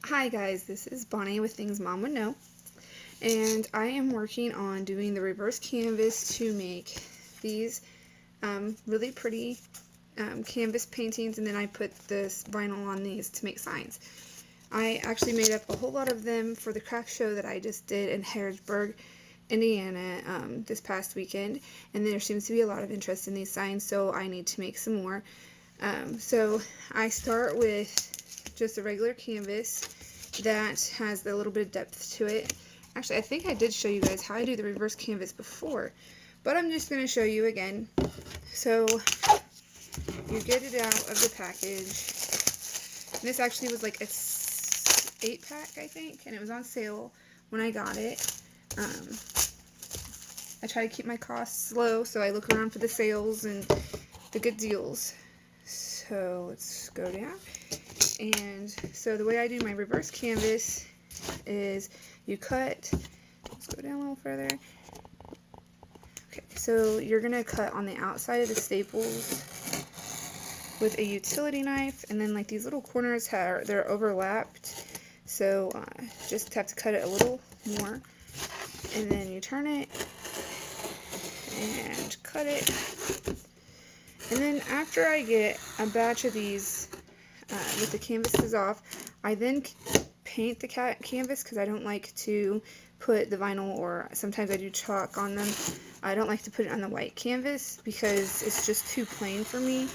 Hi guys, this is Bonnie with Things Mom Would Know, and I am working on doing the reverse canvas to make these really pretty canvas paintings, and then I put this vinyl on these to make signs. I actually made up a whole lot of them for the craft show that I just did in Harrisburg, Indiana this past weekend, and there seems to be a lot of interest in these signs, so I need to make some more. So I start with just a regular canvas that has a little bit of depth to it. Actually, I think I did show you guys how I do the reverse canvas before, but I'm just going to show you again. So you get it out of the package. And this actually was like a 8-pack, I think, and it was on sale when I got it. I try to keep my costs low, so I look around for the sales and the good deals. So let's go down. And so the way I do my reverse canvas is you cut, let's go down a little further. Okay, so you're going to cut on the outside of the staples with a utility knife, and then like these little corners they're overlapped, so just have to cut it a little more, and then you turn it and cut it. And then after I get a batch of these with the canvases off, I then paint the canvas because I don't like to put the vinyl, or sometimes I do chalk on them. I don't like to put it on the white canvas because it's just too plain for me.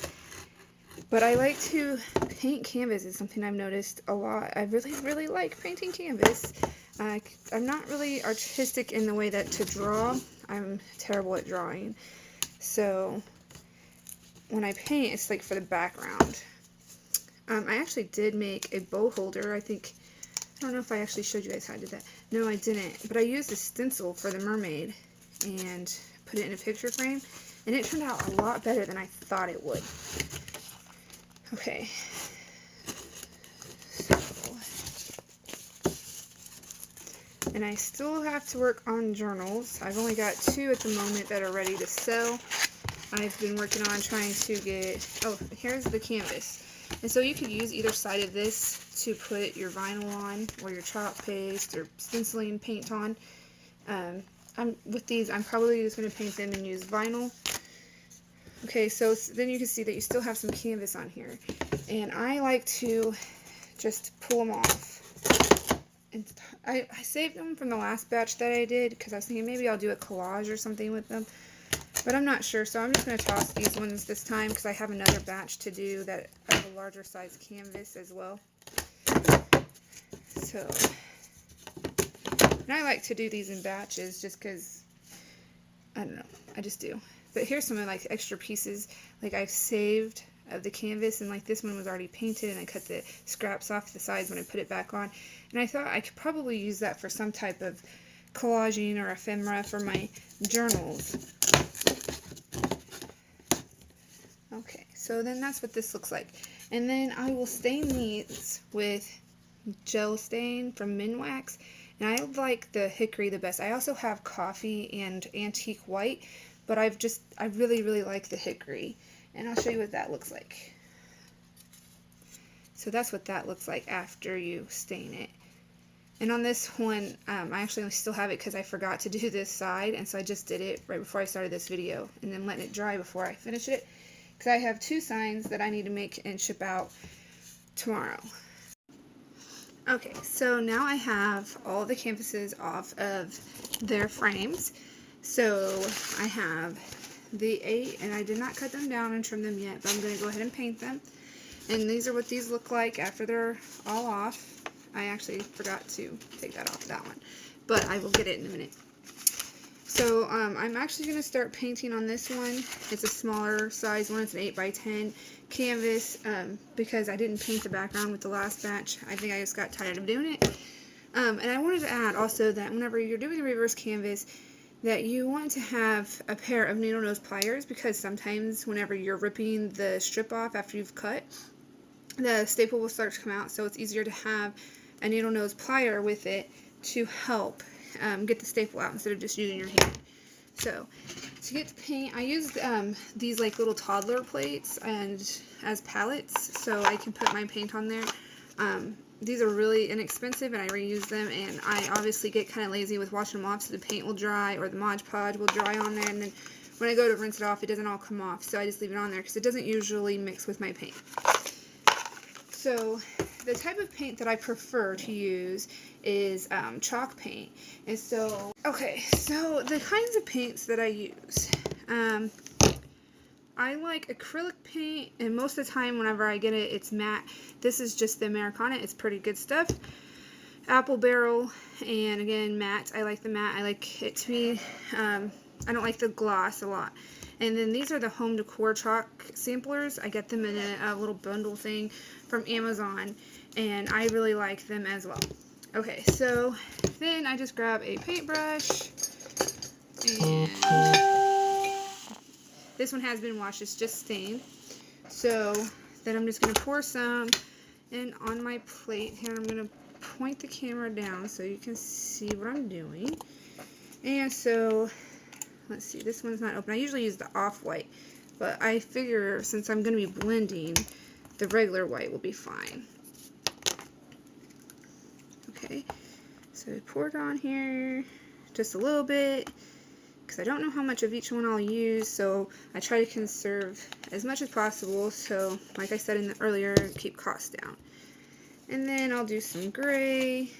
But I like to paint canvas. It's something I've noticed a lot. I really like painting canvas. I'm not really artistic in the way that to draw. I'm terrible at drawing. So when I paint, it's like for the background. I actually did make a bow holder. I don't know if I actually showed you guys how I did that. No, I didn't. But I used a stencil for the mermaid and put it in a picture frame, and it turned out a lot better than I thought it would. Okay. So, and I still have to work on journals. I've only got 2 at the moment that are ready to sell. I've been working on trying to get, oh, here's the canvas. And so you could use either side of this to put your vinyl on, or your chalk paste, or stenciling paint on. With these, I'm probably just going to paint them and use vinyl. Okay, so then you can see that you still have some canvas on here. And I like to just pull them off. And I saved them from the last batch that I did because I was thinking maybe I'll do a collage or something with them. But I'm not sure, so I'm just going to toss these ones this time because I have another batch to do that of a larger size canvas as well. So, and I like to do these in batches just because, I don't know, I just do. But here's some of like extra pieces like I've saved of the canvas, and like this one was already painted, and I cut the scraps off the sides when I put it back on. And I thought I could probably use that for some type of collaging or ephemera for my journals. Okay, so then that's what this looks like. And then I will stain these with gel stain from Minwax, and I like the hickory the best. I also have coffee and antique white, but I really like the hickory, and I'll show you what that looks like. So that's what that looks like after you stain it. And on this one, I actually still have it because I forgot to do this side, and so I just did it right before I started this video, and then letting it dry before I finish it, because I have 2 signs that I need to make and ship out tomorrow. Okay, so now I have all the canvases off of their frames. So I have the 8, and I did not cut them down and trim them yet, but I'm going to go ahead and paint them. And these are what these look like after they're all off. I actually forgot to take that off that one, but I will get it in a minute. So I'm actually going to start painting on this one. It's a smaller size one. It's an 8x10 canvas because I didn't paint the background with the last batch. I think I just got tired of doing it. And I wanted to add also that whenever you're doing the reverse canvas, that you want to have a pair of needle nose pliers, because sometimes whenever you're ripping the strip off after you've cut, the staple will start to come out, so it's easier to have a needle nose plier with it to help get the staple out instead of just using your hand. So to get the paint, I used these like little toddler plates and as palettes, so I can put my paint on there. these are really inexpensive, and I reuse them, and I obviously get kind of lazy with washing them off, so the paint will dry, or the Mod Podge will dry on there, and then when I go to rinse it off, it doesn't all come off, so I just leave it on there, because it doesn't usually mix with my paint. So, the type of paint that I prefer to use is chalk paint, and so, okay, so the kinds of paints that I use, I like acrylic paint, and most of the time whenever I get it, it's matte. This is just the Americana. It's pretty good stuff. Apple Barrel, and again, matte. I like the matte. I like it to be, I don't like the gloss a lot. And then these are the home decor chalk samplers. I get them in a little bundle thing from Amazon, and I really like them as well. Okay, so then I just grab a paintbrush, and this one has been washed, it's just stained. So then I'm just going to pour some in on my plate here. I'm going to point the camera down so you can see what I'm doing. And so, let's see, this one's not open. I usually use the off-white, but I figure since I'm going to be blending, the regular white will be fine. Okay, so pour it on here just a little bit, because I don't know how much of each one I'll use, so I try to conserve as much as possible, so like I said earlier, keep costs down. And then I'll do some gray.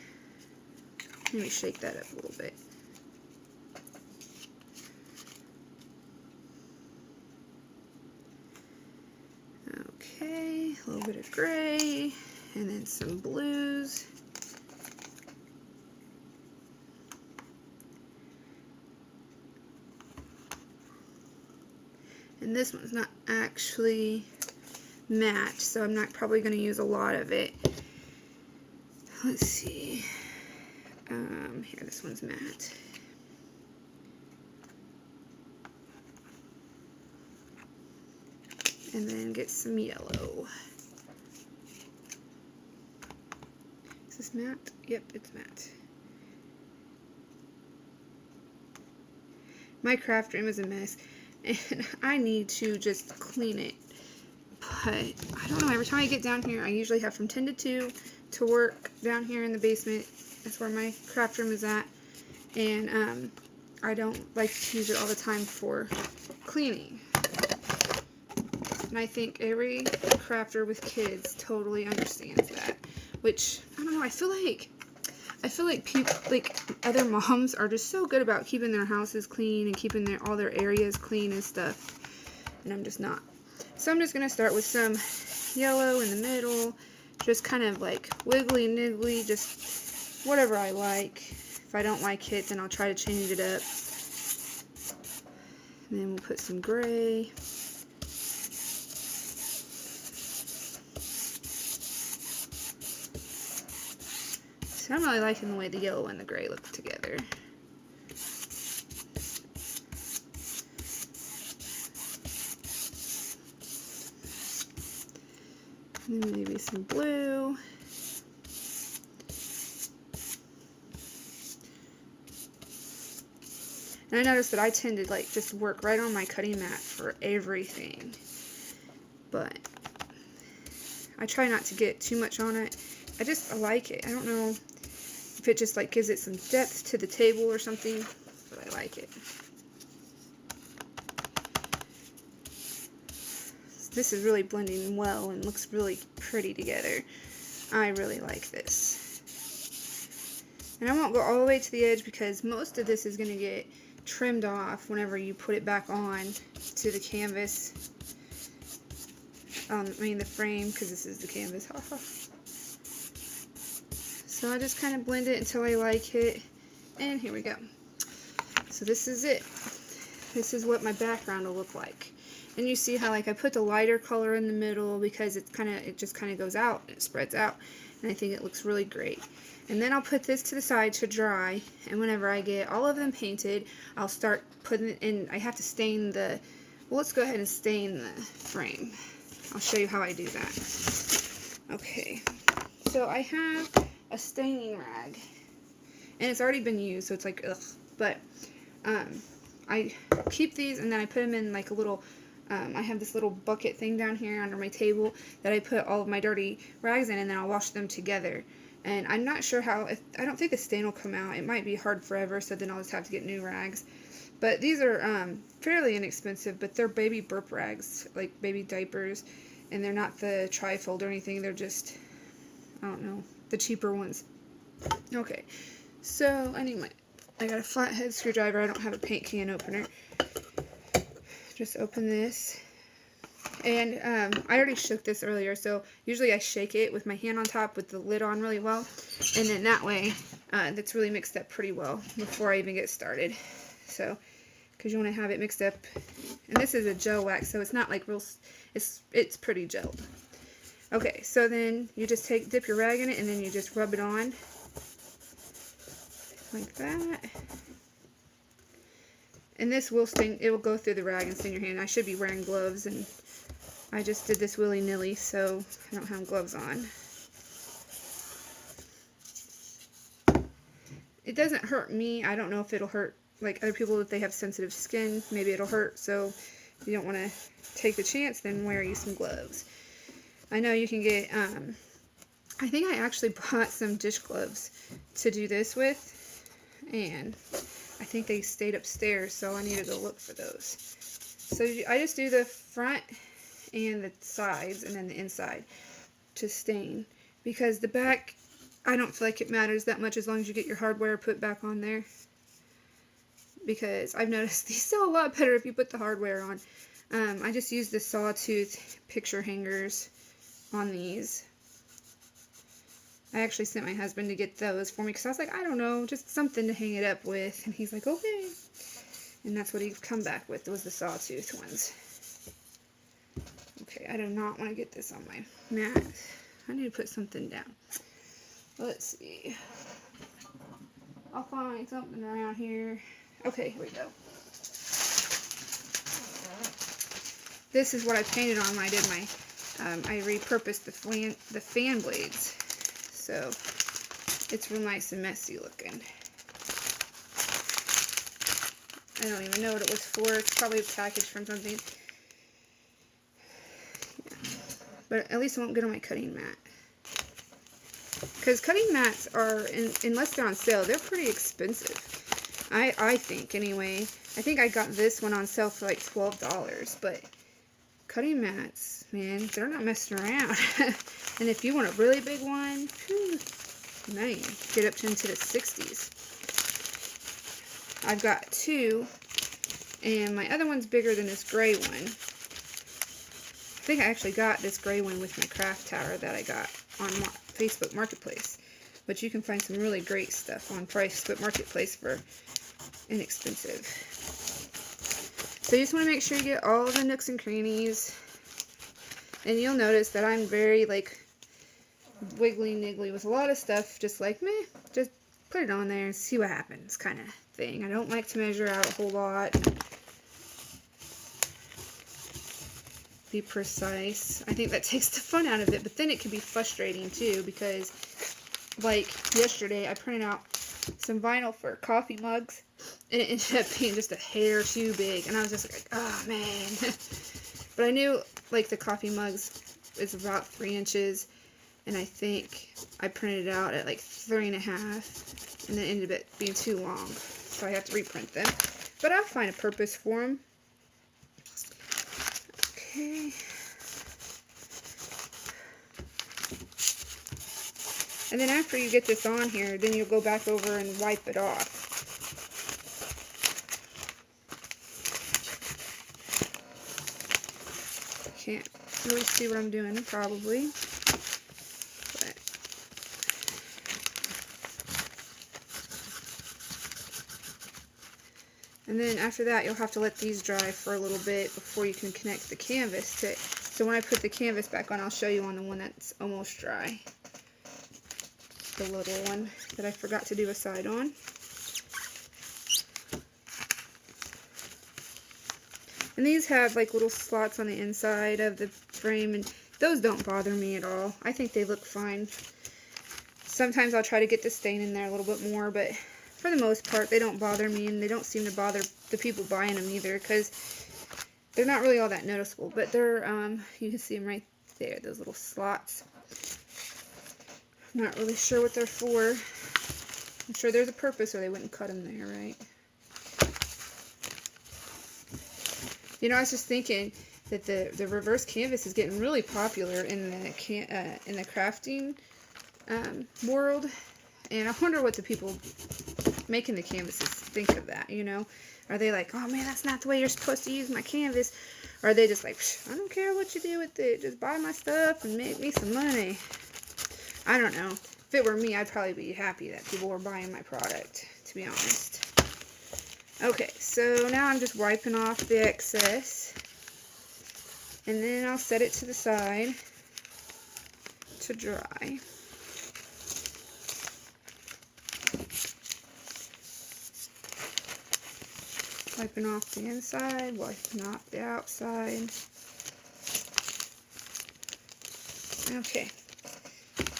Let me shake that up a little bit. Okay, a little bit of gray, and then some blues. And this one's not actually matte, so I'm not probably going to use a lot of it. Let's see. Here, this one's matte. And then get some yellow. Is this matte? Yep, it's matte. My craft room is a mess, and I need to just clean it. But I don't know, every time I get down here, I usually have from 10 to 2 to work down here in the basement. That's where my craft room is at. And I don't like to use it all the time for cleaning. And I think every crafter with kids totally understands that. Which, I don't know, I feel like people, like other moms are just so good about keeping their houses clean and keeping all their areas clean and stuff. And I'm just not. So I'm just going to start with some yellow in the middle. Just kind of like wiggly niggly, just whatever I like. If I don't like it, then I'll try to change it up. And then we'll put some gray. So I'm really liking the way the yellow and the gray look together. And then maybe some blue. And I noticed that I tend to like just work right on my cutting mat for everything. But I try not to get too much on it. I like it. I don't know if it just like gives it some depth to the table or something, but I like it. This is really blending well and looks really pretty together. I really like this. And I won't go all the way to the edge because most of this is going to get trimmed off whenever you put it back on to the canvas. The frame, because this is the canvas. So I just kind of blend it until I like it. And here we go. So this is it. This is what my background will look like. And you see how like I put the lighter color in the middle because it just kind of goes out, it spreads out, and I think it looks really great. And then I'll put this to the side to dry, and whenever I get all of them painted, I'll start putting it in. I have to stain well, let's go ahead and stain the frame. I'll show you how I do that. Okay, so I have a staining rag, and it's already been used, so it's like ugh, but I keep these, and then I put them in like a little I have this little bucket thing down here under my table that I put all of my dirty rags in, and then I'll wash them together. And I'm not sure how, I don't think the stain will come out. It might be hard forever, so then I'll just have to get new rags. But these are fairly inexpensive, but they're baby burp rags, like baby diapers. And they're not the trifold or anything, they're just, I don't know, the cheaper ones. Okay, so anyway, I got a flathead screwdriver. I don't have a paint can opener. Just open this. And I already shook this earlier, so usually I shake it with my hand on top with the lid on really well. And then that way, that's really mixed up pretty well before I even get started. So, because you want to have it mixed up. And this is a gel wax, so it's not like real, it's pretty gelled. Okay, so then you just dip your rag in it, and then you just rub it on. Like that. And this will stain, it will go through the rag and stain your hand. I should be wearing gloves, and I just did this willy-nilly, so I don't have gloves on. It doesn't hurt me. I don't know if it'll hurt like other people if they have sensitive skin. Maybe it'll hurt, so if you don't want to take the chance, then wear you some gloves. I know you can get, I think I actually bought some dish gloves to do this with, and I think they stayed upstairs, so I need to go look for those. So I just do the front and the sides and then the inside to stain, because the back, I don't feel like it matters that much as long as you get your hardware put back on there, because I've noticed these sell a lot better if you put the hardware on. I just use the sawtooth picture hangers on these. I actually sent my husband to get those for me because I was like, I don't know, just something to hang it up with, and he's like, okay. And that's what he's come back with, was the sawtooth ones. Okay, I do not want to get this on my mat. I need to put something down. Let's see. I'll find something around here. Okay, here we go. This is what I painted on when I did my, I repurposed the fan blades. So, it's real nice and messy looking. I don't even know what it was for. It's probably a package from something. Yeah. But at least it won't get on my cutting mat. Because cutting mats are, unless they're on sale, they're pretty expensive. I think, anyway. I think I got this one on sale for like $12. But cutting mats, man, they're not messing around. And if you want a really big one, whew, man, get up into the 60s. I've got two, and my other one's bigger than this gray one. I think I actually got this gray one with my craft tower that I got on Facebook Marketplace. But you can find some really great stuff on Facebook Marketplace for inexpensive. So you just want to make sure you get all the nooks and crannies. And you'll notice that I'm very, like, wiggly niggly with a lot of stuff. Just like, meh, just put it on there and see what happens kind of thing. I don't like to measure out a whole lot. Be precise. I think that takes the fun out of it. But then it can be frustrating, too, because, like, yesterday I printed out some vinyl for coffee mugs. And it ended up being just a hair too big. And I was just like, oh, man. But I knew, like, the coffee mugs is about 3 inches. And I think I printed it out at, like, 3.5. And then it ended up being too long. So I have to reprint them. But I'll find a purpose for them. Okay. And then after you get this on here, then you'll go back over and wipe it off. Can't really see what I'm doing, probably. But and then after that, you'll have to let these dry for a little bit before you can connect the canvas to it. So when I put the canvas back on, I'll show you on the one that's almost dry. The little one that I forgot to do a side on. And these have like little slots on the inside of the frame, and those don't bother me at all. I think they look fine. Sometimes I'll try to get the stain in there a little bit more, but for the most part, they don't bother me, and they don't seem to bother the people buying them either, because they're not really all that noticeable, but they're, you can see them right there, those little slots. Not really sure what they're for. I'm sure there's a purpose or they wouldn't cut them there, right? You know, I was just thinking that the reverse canvas is getting really popular in the crafting world, and I wonder what the people making the canvases think of that, you know? Are they like, oh man, that's not the way you're supposed to use my canvas? Or are they just like, I don't care what you do with it, just buy my stuff and make me some money? I don't know. If it were me, I'd probably be happy that people were buying my product, to be honest. Okay, so now I'm just wiping off the excess, and then I'll set it to the side to dry. Wiping off the inside, wiping off the outside. Okay,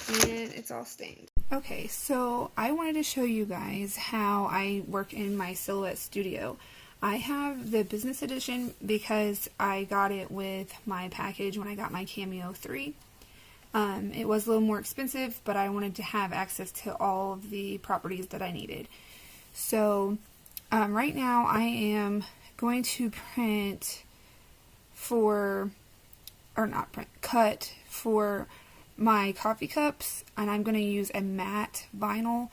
and it's all stained. Okay, so I wanted to show you guys how I work in my Silhouette Studio. I have the business edition because I got it with my package when I got my Cameo 3. It was a little more expensive, but I wanted to have access to all of the properties that I needed. So right now I am going to cut for my coffee cups, and I'm going to use a matte vinyl.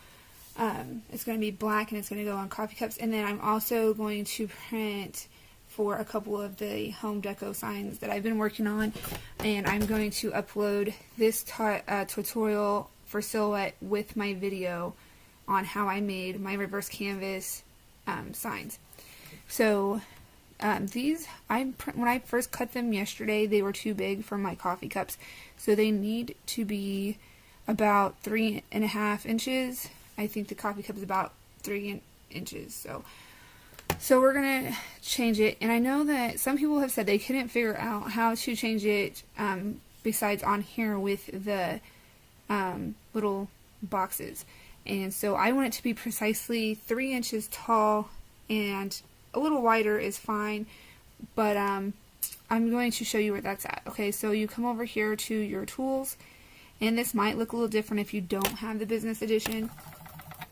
It's going to be black and it's going to go on coffee cups, and then I'm also going to print for a couple of the home deco signs that I've been working on, and I'm going to upload this tutorial for Silhouette with my video on how I made my reverse canvas signs. So when I first cut them yesterday, they were too big for my coffee cups, so they need to be about 3.5 inches. I think the coffee cup is about 3 inches, so we're gonna change it. And I know that some people have said they couldn't figure out how to change it besides on here with the little boxes, and so I want it to be precisely 3 inches tall, and a little wider is fine, but I'm going to show you where that's at. Okay, so you come over here to your tools, and this might look a little different if you don't have the business edition,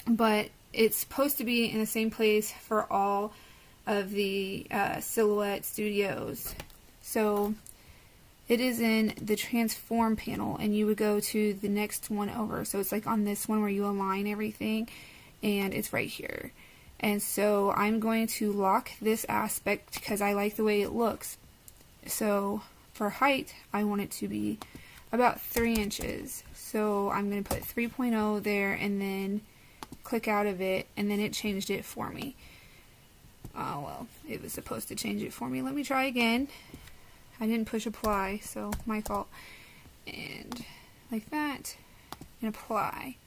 but it's supposed to be in the same place for all of the Silhouette Studios. So it is in the transform panel, and you would go to the next one over. So it's like on this one where you align everything, and it's right here. And so I'm going to lock this aspect because I like the way it looks. So for height, I want it to be about 3 inches. So I'm going to put 3.0 there and then click out of it, and then it changed it for me. Oh well, it was supposed to change it for me. Let me try again. I didn't push apply, so my fault. And like that, and apply.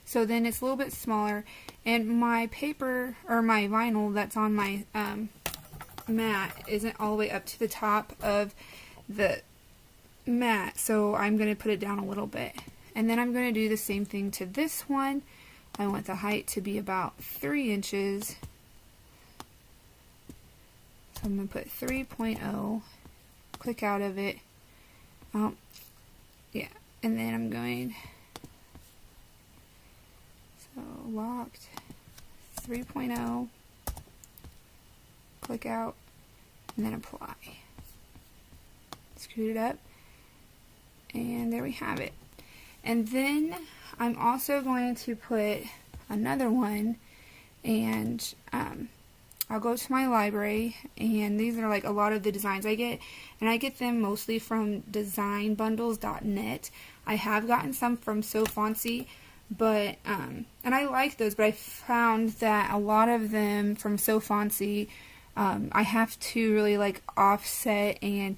So then it's a little bit smaller, and my paper, or my vinyl that's on my mat isn't all the way up to the top of the mat, so I'm going to put it down a little bit. And then I'm going to do the same thing to this one. I want the height to be about 3 inches. So I'm going to put 3.0, click out of it. Yeah, and then I'm going... So locked, 3.0, click out, and then apply. Screwed it up, and there we have it. And then I'm also going to put another one, and I'll go to my library, and these are like a lot of the designs I get, and I get them mostly from designbundles.net. I have gotten some from So Fancy, but and I like those, but I found that a lot of them from So Fancy, I have to really like offset and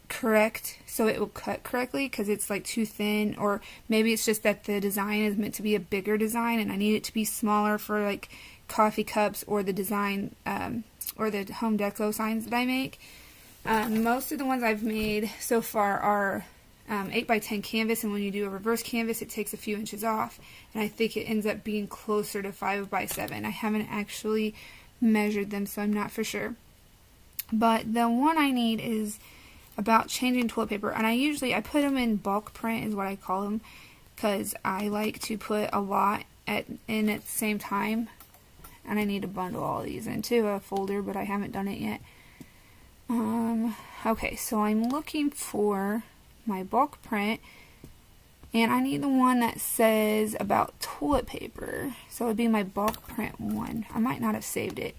correct so it will cut correctly, because it's like too thin, or maybe it's just that the design is meant to be a bigger design and I need it to be smaller for like coffee cups or the design or the home deco signs that I make. Most of the ones I've made so far are 8x10 canvas, and when you do a reverse canvas it takes a few inches off, and I think it ends up being closer to 5x7. I haven't actually measured them, so I'm not for sure. But the one I need is about changing toilet paper, and I put them in bulk print is what I call them, because I like to put a lot in at the same time, and I need to bundle all these into a folder, but I haven't done it yet. Okay, so I'm looking for my bulk print, and I need the one that says about toilet paper, so it would be my bulk print one. I might not have saved it.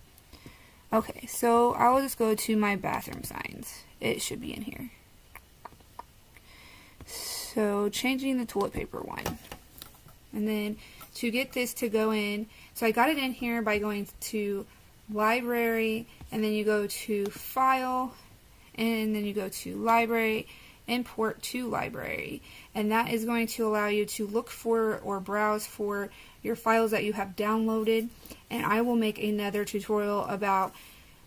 Okay, so I will just go to my bathroom signs. It should be in here. So changing the toilet paper one. And then to get this to go in, so I got it in here by going to library, and then you go to file, and then you go to library, import to library. And that is going to allow you to look for or browse for your files that you have downloaded, and I will make another tutorial about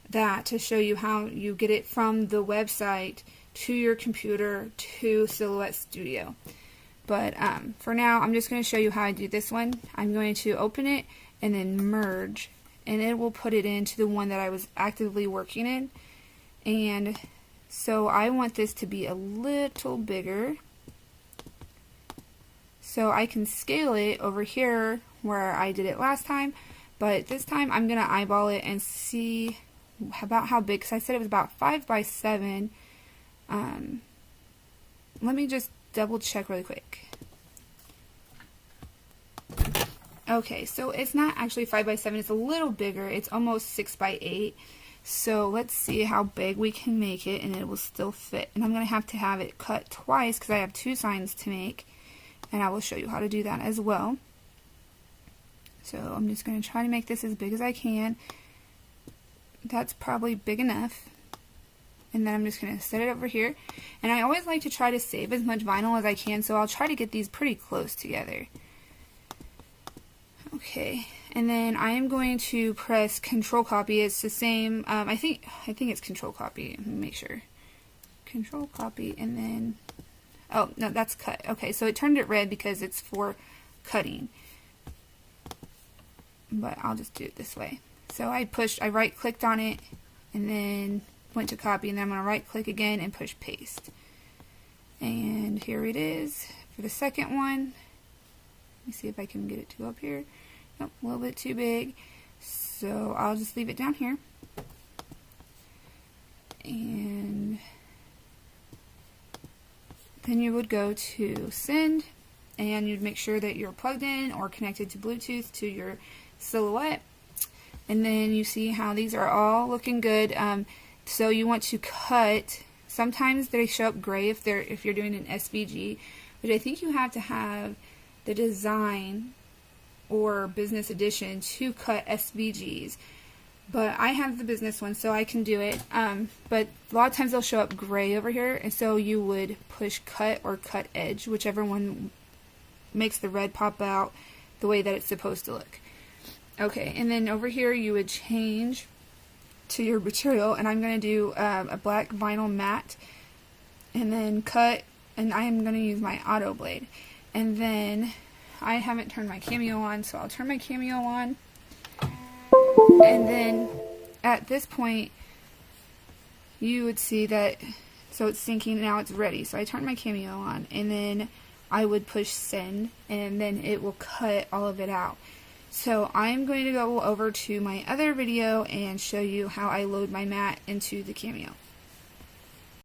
that to show you how you get it from the website to your computer to Silhouette Studio. But for now, I'm just going to show you how I do this one. I'm going to open it and then merge, and it will put it into the one that I was actively working in. And so I want this to be a little bigger, so I can scale it over here where I did it last time, but this time I'm going to eyeball it and see about how big, because I said it was about 5 by 7. Let me just double check really quick. Okay, so it's not actually 5 by 7, it's a little bigger, it's almost 6 by 8. So let's see how big we can make it and it will still fit. And I'm going to have it cut twice because I have 2 signs to make. And I will show you how to do that as well. So I'm just going to try to make this as big as I can. That's probably big enough. And then I'm just going to set it over here. And I always like to try to save as much vinyl as I can, so I'll try to get these pretty close together. Okay, and then I am going to press Control Copy. It's the same, I think it's Control Copy. Let me make sure. Control Copy, and then, oh, no, that's cut. Okay, so it turned it red because it's for cutting. But I'll just do it this way. So I right-clicked on it, and then went to copy, and then I'm going to right-click again and push paste. And here it is for the second one. Let me see if I can get it to go up here. Nope, a little bit too big. So I'll just leave it down here. And then you would go to send, and you'd make sure that you're plugged in or connected to Bluetooth to your Silhouette. And then you see how these are all looking good. So you want to cut. Sometimes they show up gray if you're doing an SVG, but I think you have to have the design or business edition to cut SVGs. But I have the business one, so I can do it. But a lot of times they'll show up gray over here, and so you would push cut or cut edge, whichever one makes the red pop out the way that it's supposed to look. Okay, and then over here you would change to your material, and I'm going to do a black vinyl matte, and then cut, and I am going to use my auto blade. And then I haven't turned my Cameo on, so I'll turn my Cameo on. And then at this point you would see that, so it's syncing, now it's ready. So I turn my Cameo on, and then I would push send, and then it will cut all of it out. So I'm going to go over to my other video and show you how I load my mat into the Cameo.